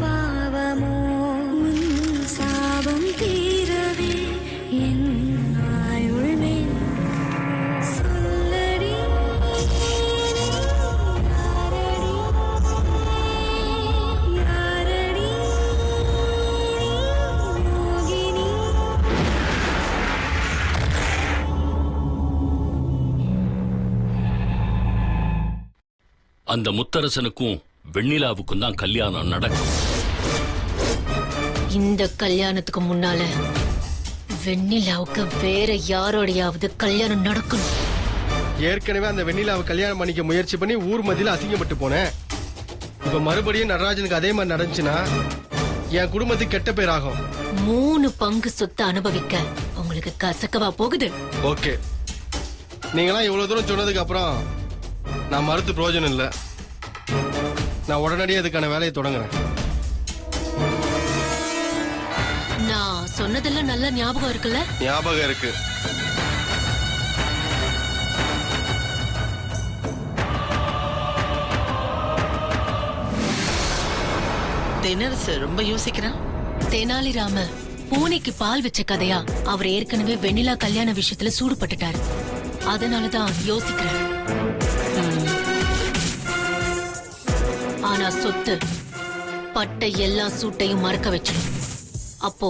பாவமோ உன் சாபம் தீரவே என் ஆயுள்மே சொல்லடி யாரடி மோகினி. அந்த முத்தரசனுக்கும் வெண்ணிலாவுக்கும் தான் கல்யாணம் நடக்கும். இந்த கல்யாணத்துக்கு முன்னால வெண்ணிலாவுக்கு வேற யாரோடையாவது கல்யாணம் நடக்கணும். ஏற்கனவே அந்த வெண்ணிலாவை கல்யாணம் பண்ணிக்க முயற்சி பண்ணி ஊர் மத்தியில அசிங்கப்பட்டு போனேன். இப்ப மறுபடியும் நடராஜனுக்கு அதே மாதிரி நடந்துச்சுன்னா என் குடும்பத்துக்கு கெட்ட பேர் ஆகும். 3 பங்கு சொத்தை அனுபவிக்க உங்களுக்கு கசக்கவா போகுது? ஓகே, நீங்களாம் இவ்வளவு தூரம் சொன்னதுக்கு அப்புறம் நான் மறுத்து பிரயோஜனம் இல்லை. நான் உடனடியே அதுக்கான வேலையை தொடங்குறேன். நான் சொன்னதெல்லாம் நல்ல ஞாபகம் இருக்குல்ல? ஞாபகம் இருக்கு. தினரசு ரொம்ப யோசிக்கிறான். தெனாலிராம பூனைக்கு பால் வச்ச கதையா அவர் ஏற்கனவே வெண்ணிலா கல்யாண விஷயத்துல சூடுபட்டுட்டாரு. அதனாலதான் யோசிக்கிறேன். ஆனா சொத்து பட்ட எல்லா சூட்டையும் மறக்க வச்சிடும். அப்போ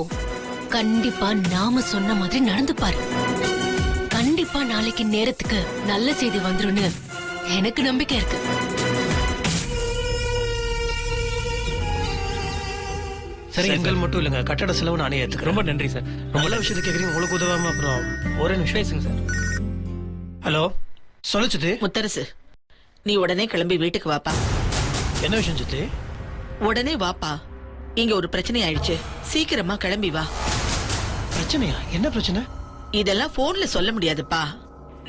கண்டிப்பா நாம சொன்ன மாதிரி நடந்துப்பாரு. கண்டிப்பா நாளைக்கு நேரத்துக்கு நல்ல செய்தி வந்துருன்னு எனக்கு நம்பிக்கை இருக்கு. சரி, எங்கள் மட்டும் இல்லைங்க, கட்டட செலவு நானே ஏத்துக்கிறேன். ரொம்ப நன்றி சார். நல்ல விஷயத்தை கேட்குறீங்க, உங்களுக்கு உதவாம அப்புறம் ஒரே நிமிஷம் பேசுங்க சார். ஹலோ, சொல்லு சித்தி. முத்தரசு, நீ உடனே கிளம்பி வீட்டுக்கு வாப்பா. என்ன விஷயம் சித்தி? உடனே வாப்பா, இங்க ஒரு பிரச்சனை ஆயிடுச்சு. சீக்கிரமா கிளம்பி வா. பிரச்சனையா? என்ன பிரச்சனை? இதெல்லாம் போன்ல சொல்ல முடியாதுப்பா,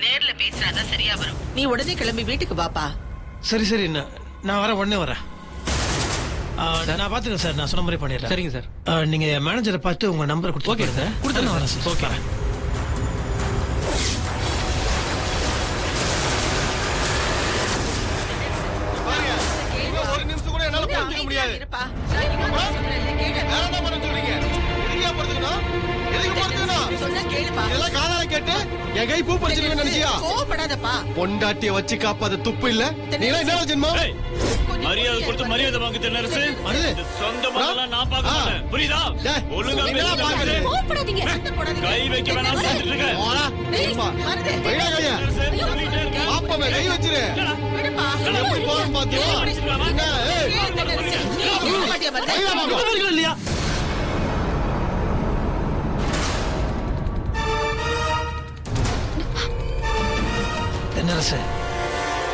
நேர்ல பேசினாதான் சரியா வரும். நீ உடனே கிளம்பி வீட்டுக்கு வாப்பா. சரி சரி, நான் வரேன், உடனே வரேன். நான் பாத்துக்கிறேன் சார், நான் சொன்ன மாதிரி பண்ணிடுறேன். சரிங்க சார். நீங்க மேனேஜரை பார்த்து உங்க நம்பர் கொடுத்து கொடுத்து வரேன் சார். ஓகே. ஒரு நிமிஷம் கூட என்னால புரிஞ்சுக்க முடியாது. இருப்பா. என் கை பூ பறிச்சிருக்கேன்னு நினைச்சியா? கோவப்படாதப்பா. பொண்டாட்டிய வச்சு காப்பாத துப்பு இல்ல. நீங்க என்ன ஜென்மம்? மரியாதை கொடுத்து மரியாதை வாங்க தென்னரசு. சொந்த மகளா நான் பார்க்க மாட்டேன், புரியுதா? ஒழுங்கா பேசுங்க. கோவப்படாதீங்க. கை வைக்க வேணாம் சொல்லிட்டு இருக்கேன். பாப்பமே கை வச்சிரு. விடுப்பா. எப்படி போறோம் பாத்தியா? என்ன? இல்லையா? தென்னரசு,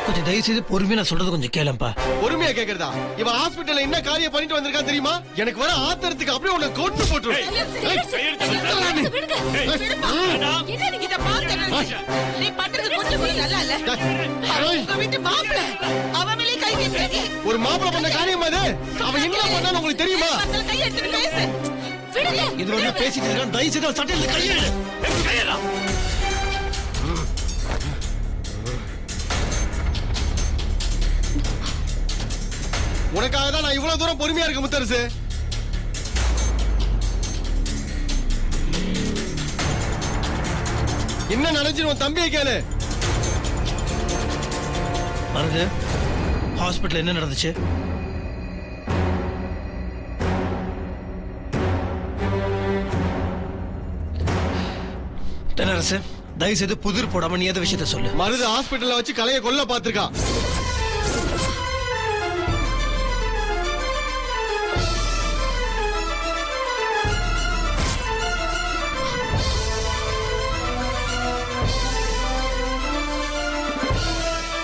கொஞ்சம் தயவு செய்து பொறுமையா நான் சொல்றது கொஞ்சம் கேளம்பா. பொறுமையா கேக்குறதா? இவன் ஹாஸ்பிடல்ல என்ன காரியம் பண்ணிட்டு வந்திருக்கான் தெரியுமா? எனக்கு வர ஆத்திரத்துக்கு அப்படியே உன்னை கொண்டு போட்டுரு. நீ பண்றது கொஞ்சம் கூட நல்லா இல்ல. உங்க வீட்டு மாப்பிள்ளை அவன் மேலே கை வைக்காதீங்க. ஒரு மாப்பிள்ளை பண்ண காரியம் அது. அவன் என்ன பண்ணான்னு உங்களுக்கு தெரியுமா? கை எடுத்து பேசு. இது வந்து பேசிட்டு இருக்கான். தயவு செய்து சட்டையில கையெழு. கையெழு. உனக்காக தான் நான் இவ்வளவு தூரம் பொறுமையா இருக்க முத்தரசு. என்ன நடந்துச்சு உன் தம்பியை கேளு. மருது, ஹாஸ்பிட்டல் என்ன நடந்துச்சு? தென்னரசு, தயவு செய்து புதிர் போடாம நீ எந்த விஷயத்த சொல்லு. மருது ஹாஸ்பிட்டல்ல வச்சு கலையை கொல்ல பாத்திருக்கான்.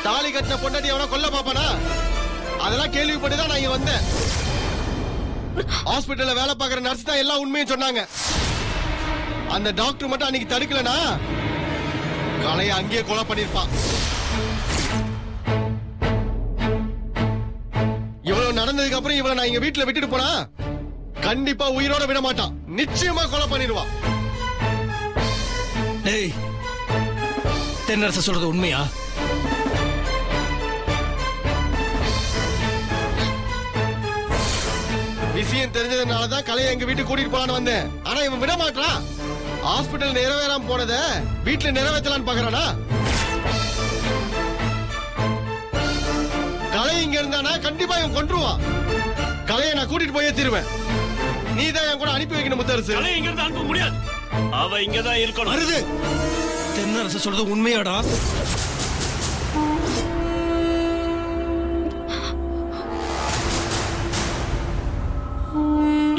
தாலி கட்டின பொண்டாட்டி எவனா கொல்ல பாப்பானா? அதெல்லாம் கேள்விப்பட்டுதான் நான் இங்க வந்தேன். ஹாஸ்பிட்டல்ல வேலை பார்க்கிற நர்ஸ் தான் எல்லா உண்மையும் சொன்னாங்க. அந்த டாக்டர் மட்டும் அன்னைக்கு தடுக்கலனா கலையை அங்கேயே கொலை பண்ணிருப்பான். இவ்வளவு நடந்ததுக்கு அப்புறம் இவளை நான் இங்க வீட்டுல விட்டுட்டு போனா கண்டிப்பா உயிரோட விட மாட்டான். நிச்சயமா கொலை பண்ணிடுவான். டேய், தென்னரசு சொல்றது உண்மையா? விஷயம் தெரிஞ்சதுனாலதான் கலையை எங்க வீட்டுக்கு கூட்டிட்டு போலான்னு வந்தேன். ஆனா இவன் விட மாட்டான். ஹாஸ்பிட்டல் நிறைவேறாம போனத வீட்டுல நிறைவேற்றலான்னு பாக்குறானா? கலை இங்க இருந்தானா கண்டிப்பா இவன் கொன்றுவான். கலையை நான் கூட்டிட்டு போயே தீருவேன். நீ தான் என் கூட அனுப்பி வைக்கணும் முத்தரசு. கலை இங்க இருந்து அனுப்ப முடியாது. அவ இங்கதான் இருக்கணும். வருது. தென்னரசு சொல்றது உண்மையாடா?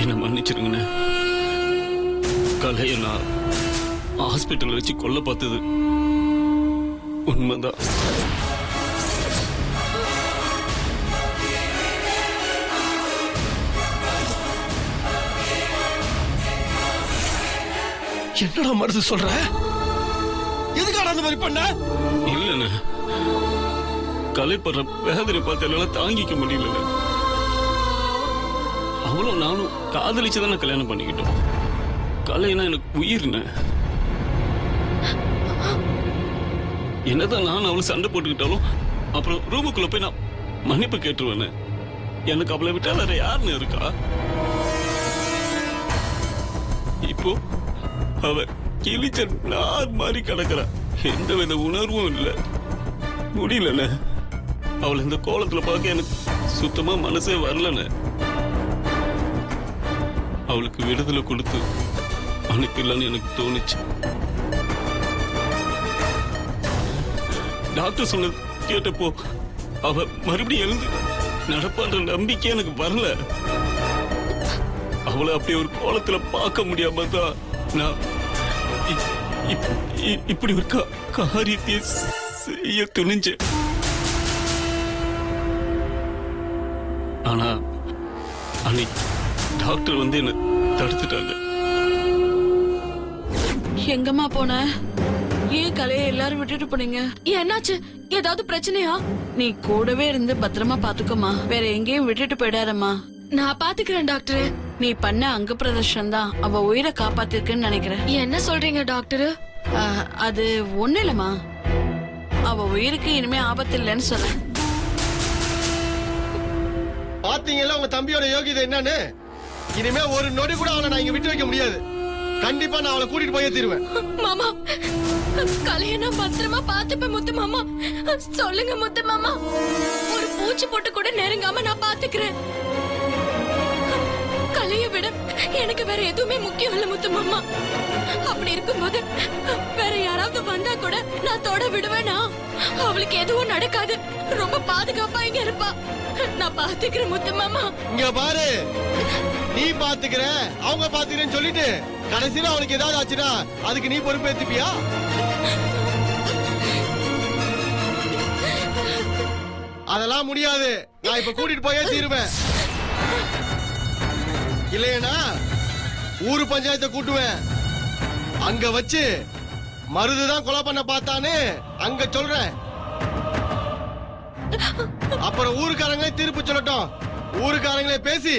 என்ன மன்னிச்சிருங்கண்ணே. கலையை நான் ஹாஸ்பிட்டல் வச்சு கொல்ல பார்த்தது உண்மைதான். என்னடா மருது சொல்ற? எதுக்காக அந்த மாதிரி பண்ண? இல்லண்ணே, கலைப்படுற வேதனை பார்த்து என்னால தாங்கிக்க முடியல. அவளும் நானும் காதலிச்சுதானே கல்யாணம் பண்ணிக்கிட்டோம். கலைனா எனக்கு உயிர்னு. என்னதான் நான் அவளை சண்டை போட்டுக்கிட்டாலும் அப்புறம் ரூமுக்குள்ள போய் நான் மன்னிப்பு கேட்டுருவேன்னு. எனக்கு அவளை விட்டா வேற யாருன்னு இருக்கா? இப்போ அவ கிழிச்ச நார் மாதிரி கிடக்குறா. எந்த வித உணர்வும் இல்லை. முடியலண்ணே, அவளை இந்த கோலத்துல பார்க்க எனக்கு சுத்தமா மனசே வரலண்ணே. அவளுக்கு விடுதலை கொடுத்து அனுப்பிடலான்னு எனக்கு தோணுச்சு. டாக்டர் சொன்னது கேட்டப்போ அவ மறுபடியும் எழுந்து நடப்பான்ற நம்பிக்கை எனக்கு வரல. அவளை அப்படி ஒரு கோலத்துல பார்க்க முடியாம தான் நான் இப்படி ஒரு காரியத்தை செய்ய துணிஞ்சேன். ஆனா அன்னைக்கு டாக்டர் வந்து என்ன தடுத்துட்டாங்க. எங்கம்மா போன? ஏன் கலையை எல்லாரும் விட்டுட்டு போனீங்க? என்னாச்சு? ஏதாவது பிரச்சனையா? நீ கூடவே இருந்து பத்திரமா பாத்துக்கோமா. வேற எங்கேயும் விட்டுட்டு போயிடாதம்மா. நான் பாத்துக்கிறேன் டாக்டர். நீ பண்ண அங்க பிரதர்ஷன் தான் அவ உயிரை காப்பாத்திருக்குன்னு நினைக்கிறேன். என்ன சொல்றீங்க டாக்டர்? அது ஒண்ணு இல்லம்மா, அவ உயிருக்கு இனிமே ஆபத்து இல்லைன்னு சொல்ல. பாத்தீங்கல்ல உங்க தம்பியோட யோகிதை என்னன்னு. இனிமே ஒரு நொடி கூட அவளை நான் இங்க விட்டு வைக்க முடியாது. கண்டிப்பா நான் அவளை கூட்டிட்டு போயே தீருவேன். மாமா, கலையை நான் பத்திரமா பாத்துப்பேன் முத்து மாமா. சொல்லுங்க முத்து மாமா, ஒரு பூச்சி போட்டு கூட நெருங்காம நான் பாத்துக்கிறேன். கலையை விட எனக்கு வேற எதுவுமே முக்கியம் இல்ல முத்து மாமா. அப்படி இருக்கும்போது வேற யாராவது வந்தா கூட நான் தொட விடுவேனா? அவளுக்கு எதுவும் நடக்காது. ரொம்ப பாதுகாப்பா இங்க இருப்பா. நான் பாத்துக்கிறேன் முத்து மாமா. இங்க பாரு, நீ பாத்துக்கிற அவங்க பாத்துக்கிறேன்னு சொல்லிட்டு கடைசியில அவளுக்கு ஏதாவது ஆச்சுன்னா அதுக்கு நீ பொறுப்பேத்துப்பியா? அதெல்லாம் முடியாது. நான் இப்ப கூட்டிட்டு போயே தீருவேன். இல்லையா ஊரு பஞ்சாயத்தை கூட்டுவேன். அங்க வச்சு மருதுதான் கொலை பண்ண பார்த்தானே அங்க சொல்றேன். அப்புறம் ஊருக்காரங்களே தீர்ப்பு சொல்லட்டும். ஊருக்காரங்களே பேசி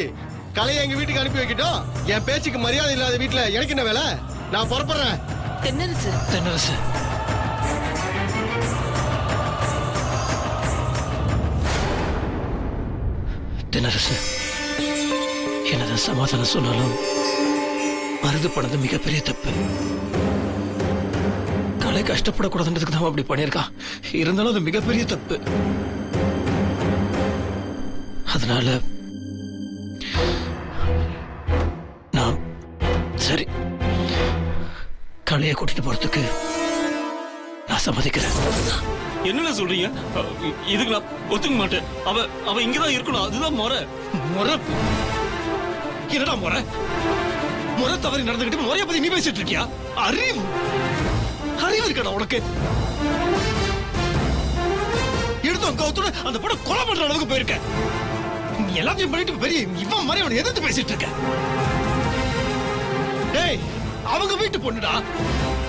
கலையை எங்க வீட்டுக்கு அனுப்பி வைக்கட்டும். என் பேச்சுக்கு மரியாதை இல்லாத வீட்டுல எனக்கு என்ன வேலை? நான் புறப்படுறேன். தென்னரசு, தென்னரசு, தென்னரசு, என்னதான் சமாதானம் சொன்னாலும் மருது பண்ணது மிகப்பெரிய தப்பு. கலை கஷ்டப்படக்கூடாதுன்றதுக்கு தான் அப்படி பண்ணியிருக்கான். இருந்தாலும் அது மிகப்பெரிய தப்பு. அதனால நான் சரி கலையை கூட்டிட்டு போறதுக்கு நான் சம்மதிக்கிறேன். என்ன சொல்றீங்க? இதுக்கு நான் ஒத்துக்க மாட்டேன். அவ இங்கதான் இருக்கணும். அதுதான் முறை. முறை? என்னடா முறை? முறை தவறி நடந்துகிட்டு முறைய பத்தி நீ பேசிட்டு இருக்கியா? அறிவு அறிவு இருக்கடா உனக்கு? எடுத்தோம் கவுத்தோட அந்த பொண்ணை கொலை பண்ற அளவுக்கு போயிருக்க. நீ எல்லாத்தையும் பண்ணிட்டு பெரிய இவன் மாதிரி அவனை எதிர்த்து பேசிட்டு இருக்க. டேய், அவங்க வீட்டு பொண்ணுடா.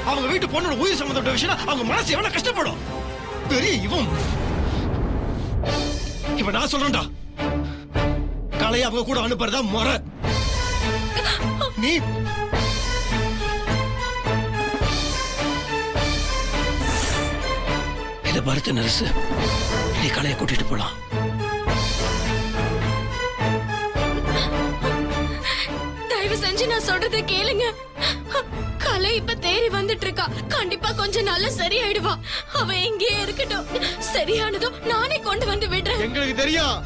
அவங்க வீட்டு பொண்ணோட உயிர் சம்பந்தப்பட்ட விஷயம். அவங்க மனசு எவ்வளவு கஷ்டப்படும். பெரிய இவன் இப்ப நான் சொல்றேன்டா, கலையை அவங்க கூட அனுப்புறதா முறை. நீ இத பார்த்து நரசு, நீ கலையை கூட்டிட்டு போலாம். தயவு செஞ்சு நான் சொல்றதை கேளுங்க. கலை இப்ப தேறி வந்துட்டு இருக்கா. கண்டிப்பா கொஞ்ச நாள்ல சரியாயிடுவா. அவ எங்கேயே இருக்கட்டும். சரியானதும் நானே கொண்டு வந்து விடுறேன். எங்களுக்கு தெரியும்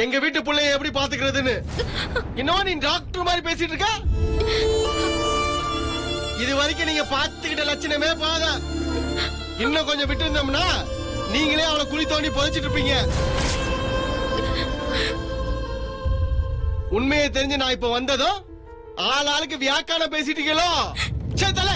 எங்க வீட்டு பிள்ளைய எப்படி பாத்துக்கிறதுன்னு. இன்னும் நீ டாக்டர் மாதிரி பேசிட்டு இருக்க. இது வரைக்கும் நீங்க பாத்துக்கிட்ட லட்சணமே போதும். இன்னும் கொஞ்சம் விட்டு இருந்தோம்னா நீங்களே அவளை குழி தோண்டி புதைச்சிட்டு இருப்பீங்க. உண்மையை தெரிஞ்சு நான் இப்ப வந்ததும் ஆளுக்கு வியாக்கான பேசிட்டீங்களோ. சரி தலை.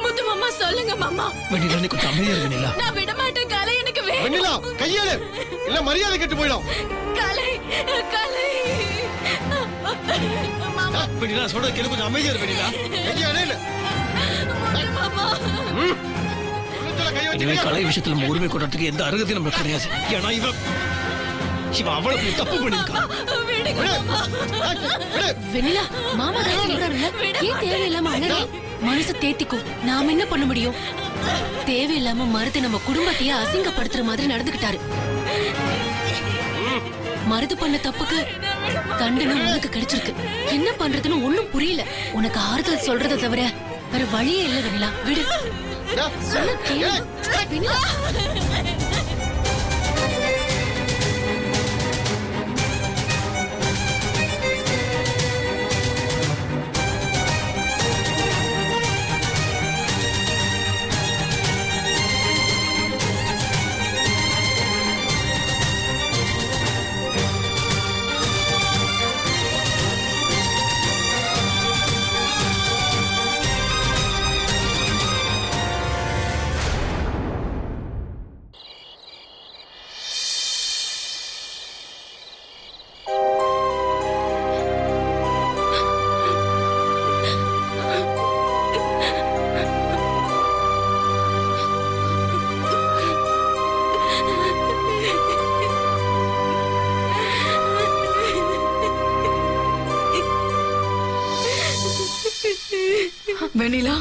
முத்து மாமா சொல்லுங்க மாமா. வெண்ணிலா நீ கொஞ்சம் அமைதியா இரு வெண்ணிலா. நான் விட மாட்டேன். கலை எனக்கு வேணும். வெண்ணிலா கையேடு இல்ல மரியாதை கெட்டு போயிடும். கலை கலை மாமா. வெண்ணிலா சொல்றது கேளு, கொஞ்சம் அமைதியா இரு வெண்ணிலா. கையேடு முத்து மாமா. இனிமே கலை விஷயத்துல நம்ம உரிமை கொண்டாடுறதுக்கு எந்த அருகதையும் நமக்கு கிடையாது. ஏன்னா இவ அவ்வளவு தப்பு பண்ணிருக்கா. விடுங்க மாமா. வெண்ணிலா மாமா தான் சொல்றாருல்ல, ஏன் தேவையில்லாம அழறே? மனசு தேத்திக்கும். நாம என்ன பண்ண முடியும்? தேவையில்லாம மருது நம்ம குடும்பத்தையே அசிங்கப்படுத்துற மாதிரி நடந்துகிட்டாரு. மருது பண்ண தப்புக்கு தண்டனை உனக்கு கிடைச்சிருக்கு. என்ன பண்றதுன்னு ஒண்ணும் புரியல. உனக்கு ஆறுதல் சொல்றதை தவிர வேற வழியே இல்ல வெண்ணிலா. விடு. சொன்ன கேளு. வெண்ணிலா வெண்ணிலா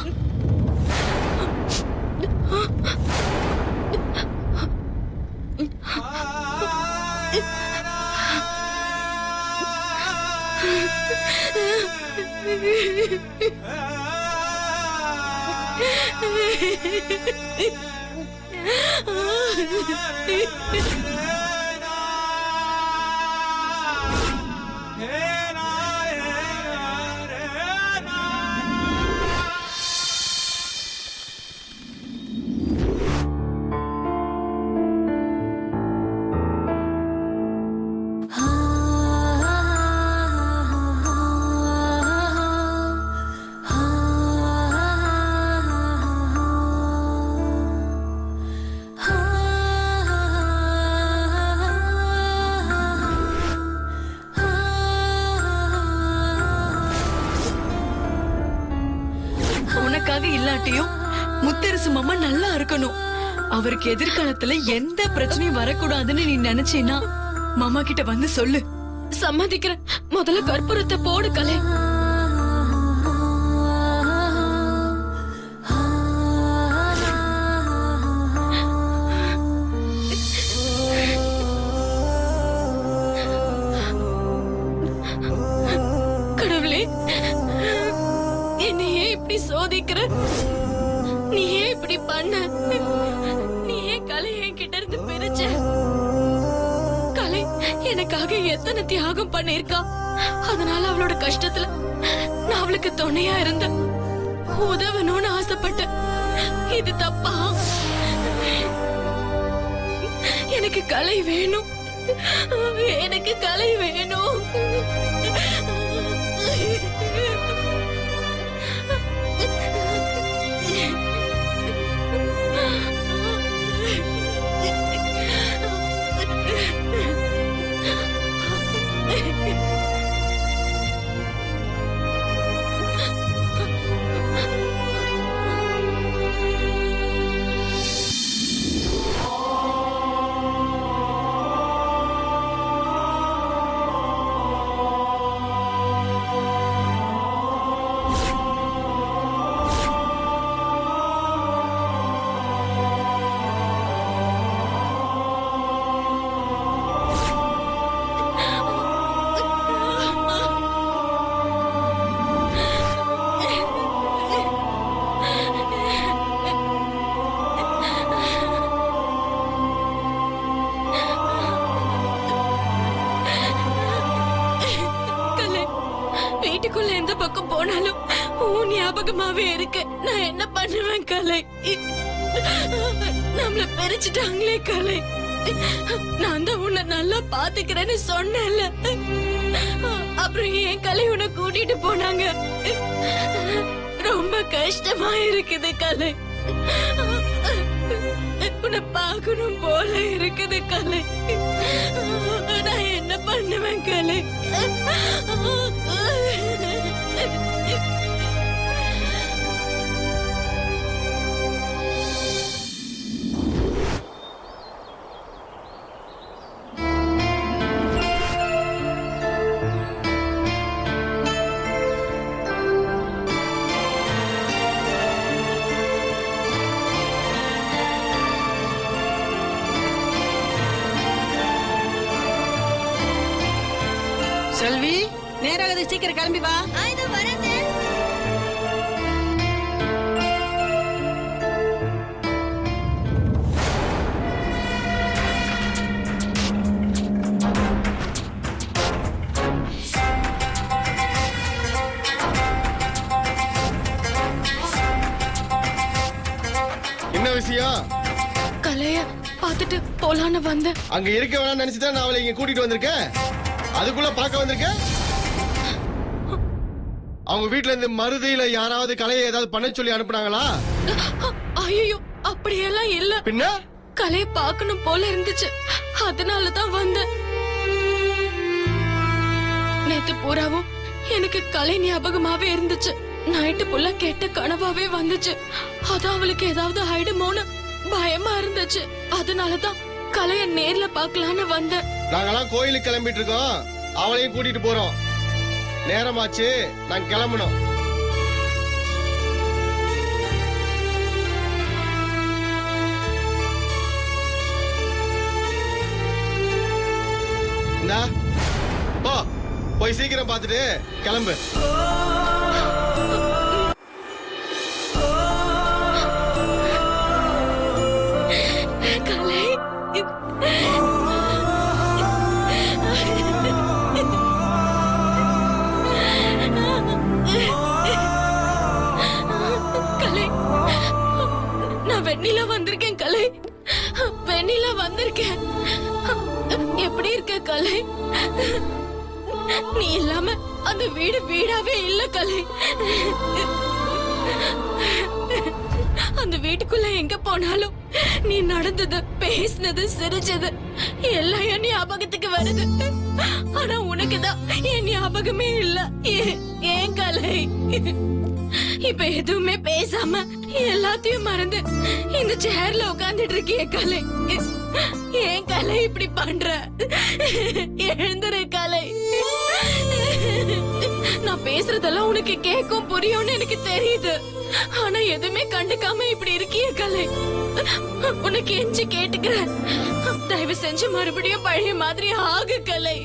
இல்லாட்டியும் முத்தரசு மாமா நல்லா இருக்கணும். அவருக்கு எதிர்காலத்துல எந்த பிரச்சனையும் வரக்கூடாதுன்னு நீ நினைச்சீனா மாமா கிட்ட வந்து சொல்லு. சம்மதிக்கிறேன். முதல்ல கற்பூரத்தை போடு கலை. கடவுளே, என்னையே இப்படி சோதிக்கிற? நீ ஏன் இப்படி பண்ண? நீ ஏன் கலை என்கிட்ட இருந்து பிரிச்ச? கலை எனக்காக எத்தனை தியாகம் பண்ணிருக்கா. அதனால அவளோட கஷ்டத்துல நான் அவளுக்கு துணையா இருந்தேன், உதவணும்னு ஆசைப்பட்டேன். இது தப்பா? எனக்கு கலை வேணும், எனக்கு கலை வேணும். போனாலும் உன் ஞாபகமாவே இருக்கு. நான் என்ன பண்ணுவேன் கலை? நம்மள பிரிச்சுட்டாங்களே கலை. நான் தான் உன்னை நல்லா பாத்துக்கிறேன்னு சொன்னேன்ல. அப்புறம் ஏன் கலை உன்னை கூட்டிட்டு போனாங்க? ரொம்ப கஷ்டமா இருக்குது கலை. உன்னை பார்க்கணும் போல இருக்குது கலை. நான் என்ன பண்ணுவேன் கலை? செல்வி, நேராக சீக்கிரம் கிளம்பி வா. என்ன விஷயம்? கலைய பாத்துட்டு போலான்னு வந்த. அங்க இருக்க வேணாம்னு நினைச்சுதான் நான் அவளை இங்க கூட்டிட்டு வந்திருக்கேன். அதுக்குள்ள பார்க்க வந்திருக்க? அவங்க வீட்ல இருந்து மருதையில யாராவது கலையை ஏதாவது பண்ண சொல்லி அனுப்புனாங்களா? ஐயோ, அப்படியெல்லாம் இல்ல. பின்ன கலைய பார்க்கணும் போல இருந்துச்சு, அதனாலதான் வந்தேன். நேத்து பூராவும் எனக்கு கலை ஞாபகமாவே இருந்துச்சு. நைட்டு புள்ள கெட்ட கனவாவே வந்துச்சு. அதான் அவளுக்கு ஏதாவது ஆயிடுமோன்னு பயமா இருந்துச்சு. அதனாலதான் கலைய நேர்ல பாக்கலான்னு வந்தேன். நாங்கெல்லாம் கோயிலுக்கு கிளம்பிட்டு இருக்கோம். அவளையும் கூட்டிட்டு போறோம். நேரமாச்சு, நாங்க கிளம்பணும். இந்தா, போ, போய் சீக்கிரம் பார்த்துட்டு கிளம்பு. கலை, கலை, நான் வெண்ணிலா வந்திருக்கேன் கலை. வெண்ணிலா வந்திருக்கேன். எப்படி இருக்க கலை? நீ இல்லாம அந்த வீடு வீடாவே இல்ல கலை. அந்த வீட்டுக்குள்ள எங்க போனாலும் நீ நடந்தது, பேசினது, சிரிச்சது எல்லாம் என் ஞாபகத்துக்கு வருது. ஆனா உனக்குதான் என் ஞாபகமே இல்ல. ஏன் கலை? இப்ப எதுவுமே பேசாம எல்லாத்தையும் மறந்து இந்த சேர்ல உட்கார்ந்துட்டு இருக்கிய கலை. ஏன் கலை இப்படி பண்ற? எழுந்துரு கலை. நான் பேசுறதெல்லாம் உனக்கு கேட்கும் புரியும்னு எனக்கு தெரியுது. ஆனா எதுவுமே கண்டுக்காம இப்படி இருக்கிய கலை. உனக்கு எஞ்சி கேட்டுக்கிறேன், தயவு செஞ்சு மறுபடியும் பழைய மாதிரி ஆகு கலை.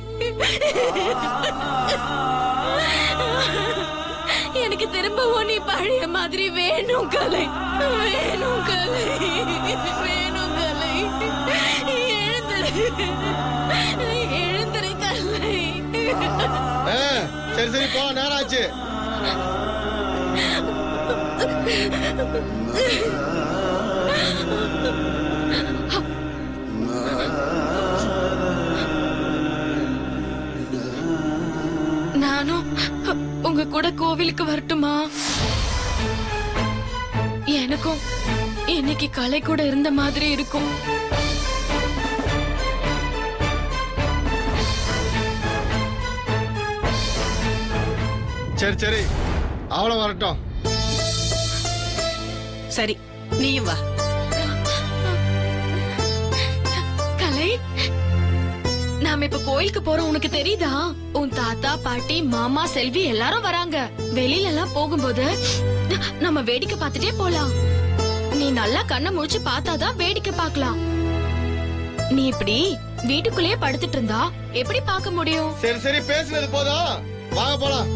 எனக்கு திரும்பவும் நீ பழைய மாதிரி வேணும் கலை. வேணும் கலை, வேணும் கலை. எழுந்துரு, எழுந்துரு கலை. சரி சரி, போ, நேரம் ஆச்சு. நானும் உங்க கூட கோவிலுக்கு வரட்டுமா? எனக்கும் இன்னைக்கு கலை கூட இருந்த மாதிரி இருக்கும். சரி சரி, அவளை வரட்டும். சரி, நீயும் வா. கலை, நாம இப்ப கோயிலுக்கு போறோம், உனக்கு தெரியுதா? உன் தாத்தா, பாட்டி, மாமா, செல்வி எல்லாரும் வராங்க. வெளியில எல்லாம் போகும்போது நம்ம வேடிக்கை பார்த்துட்டே போலாம். நீ நல்லா கண்ணை முழிச்சு பார்த்தாதான் வேடிக்கை பார்க்கலாம். நீ இப்படி வீட்டுக்குள்ளேயே படுத்துட்டு இருந்தா எப்படி பார்க்க முடியும்? சரி சரி, பேசுனது போதும், வாங்க போலாம்.